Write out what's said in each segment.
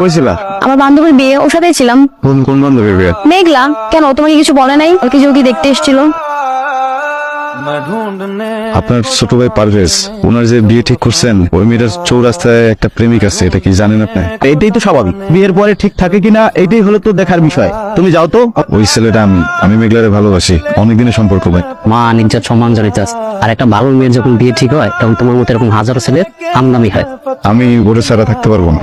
কইছিলা আমার বান্ধবীর বিয়ে, ওর সাথেই ছিলাম। কোন কোন বান্ধবীর বিয়ে? মেঘলা। কেন, তোমাকে কিছু বলে নাই? ওকে যদি দেখতে এসেছিল। আপনার ছোট ভাই পারভেজ, ওনার যে বিয়ে ঠিক করছেন, ওই মেয়েটার চৌরাস্তায় একটা প্রেমিক আছে, এটা কি জানেন আপনি? এইটাই তো স্বাভাবিক, বিয়ের পরে ঠিক থাকে কিনা এইটাই হলো তো দেখার বিষয়। তুমি যাও তো। ওই ছেলেটা আমি মেঘলারে ভালোবাসি, অনেকদিনের সম্পর্ক ভাই। মা নির্যাত সম্মান জানিতে আছে। আর একটা ভালো মেয়ের যখন বিয়ে ঠিক হয় তখন তোমার মতো এরকম হাজারো ছেলের আমদামি হয়। আমি ওরে ছাড়া থাকতে পারবো না।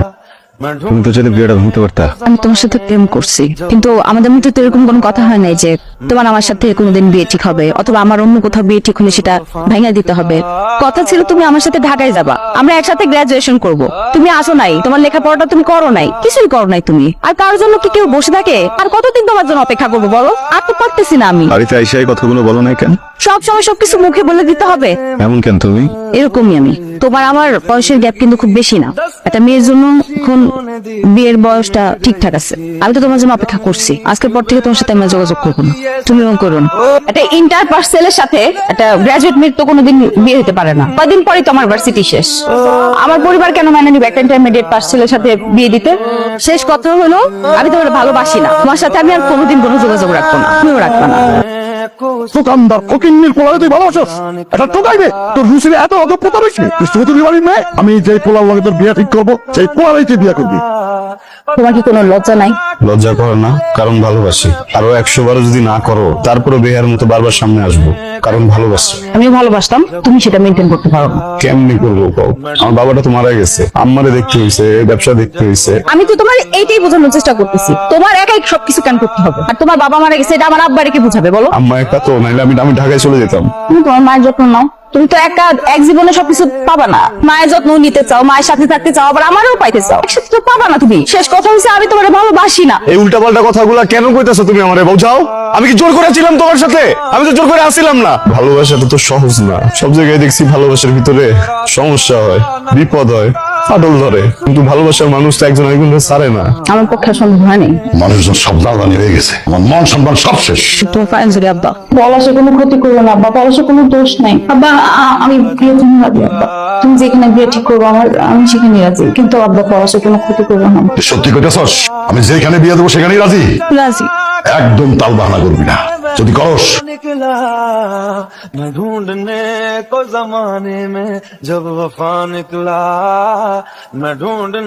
তুমি তো চাইলে বিয়েটা ভাঙতে পারতা। আমি তোমার সাথে প্রেম করছি, কিন্তু আমাদের মধ্যে তো এরকম কোনো কথা হয় নাই যে তোমার আমার সাথে কোনোদিন বিয়ে ঠিক হবে, অথবা আমার অন্য কোথাও বিয়ে ঠিক হলে সেটা ভেঙে দিতে হবে। কথা ছিল তুমি আমার সাথে ঢাকায় যাবা, আমরা একসাথে গ্রাজুয়েশন করব। তুমি আসো নাই, তোমার লেখাপড়াটা তুমি করো নাই, কিছুই করো নাই তুমি। আর কারোর জন্য কি কেউ বসে থাকে? আর কতদিন তোমার জন্য অপেক্ষা করবো বলো? আর তো পারতেছি না আমি। বাড়িতে আইসা এই কথাগুলো বলো নাই কেন? সব সময় সবকিছু মুখে বলে দিতে হবে? এমন কেন তুমি? এরকমই আমি। তোমার আমার বয়সের গ্যাপ কিন্তু খুব বেশি না। একটা মেয়ের জন্য এখন বিয়ের বয়সটা ঠিকঠাক আছে। আমি তো তোমার জন্য অপেক্ষা করছি। আজকের পর থেকে তোমার সাথে আমি আর যোগাযোগ করবো না, তুমিও করো না। একটা ইন্টার পাস ছেলের সাথে একটা গ্রাজুয়েট মেয়ের তো কোনোদিন বিয়ে হতে পারে না। কয়দিন পরেই তো আমার ভার্সিটি শেষ। আমার পরিবার কেন মেনে নিবে একটা ইন্টারমিডিয়েট পাস ছেলের সাথে বিয়ে দিতে? শেষ কথা হলো, আমি তোমার ভালোবাসি না। তোমার সাথে আমি আর কোনোদিন কোনো যোগাযোগ রাখবো না, তুমিও রাখবা না। দোকানদার ফকিন্নির পোলা তুই ভালোবাসস, এটা টোকাইবে। তোর রুচির এত অদক্ষতা বেশি, তুই চৌধুরী বাড়ির মেয়ে। আমি যে পোলার লগে তোর বিয়ে ঠিক করবো, সেই পোলারই তুই বিয়ে করবি। তোমার কি কোনো লজ্জা নাই? লজ্জা করো না, কারণ ভালোবাসি। আরো 100 বার যদি না করো, তারপরে বেহার মতো বারবার সামনে আসবো, কারণ ভালোবাসি। আমিও ভালোবাসতাম, তুমি সেটা মেনটেন করতে পারো না। কেমনি করবো কও? আমার বাবাটা তো মারা গেছে, আম্মারে দেখতে হয়েছে, ব্যবসা দেখতে হয়েছে। আমি তো তোমার এইটাই বোঝানোর চেষ্টা করতেছি, তোমার একাই সবকিছু কেন করতে হবে? আর তোমার বাবা মারা গেছে, এটা আমার আব্বারে কে বুঝাবে বলো? আম্মা একা তো, নাইলে আমি ঢাকায় চলে যেতাম। তুমি তোমার মায়ের যত্ন নাও। তুমি তো একা এক জীবনে সবকিছু পাবা না। মায়ের যত্ন নিতে চাও, মায়ের সাথে থাকতে চাও, আবার আমারও পাইতে চাও, একসাথে তো পাবা না তুমি। শেষ কথা হচ্ছে, আমি তোমার ভালোবাসি না। এই উল্টাপাল্টা কথাগুলা কেন কইতাছো তুমি আমারে? বোঝাও, আমি কি জোর করেছিলাম তোমার সাথে? আমি তো জোর করে আসছিলাম না। ভালোবাসাটা তো সহজ না। সব জায়গায় দেখছি ভালোবাসার ভিতরে সমস্যা হয়, বিপদ হয়, ফাটল ধরে, কিন্তু ভালোবাসার মানুষ তো একজন আরেকজনকে ছাড়ে না। আমার পক্ষে সম্ভব হয়নি। মানুষজন সব দাঁড়ানি হয়ে গেছে, আমার মান সম্মান সব শেষ। তোমার ফাইনান্সিয়ালি আব্বা, পলাশের কোনো ক্ষতি করবে না আব্বা, পলাশের কোনো দোষ নাই আব্বা। আমি বিয়ে তুমি রাজি আব্বা, তুমি যেখানে বিয়ে ঠিক করবো আমি সেখানে রাজি, কিন্তু আব্বা পলাশের কোনো ক্ষতি করবে না। তুই সত্যি কইতেছস? আমি যেখানে বিয়ে দেবো সেখানেই রাজি? রাজি। একদম তাল বাহানা করবি না, যদি করস। निकला मैं ढूंढने को जमाने में जब वफा निकला मैं ढूंढने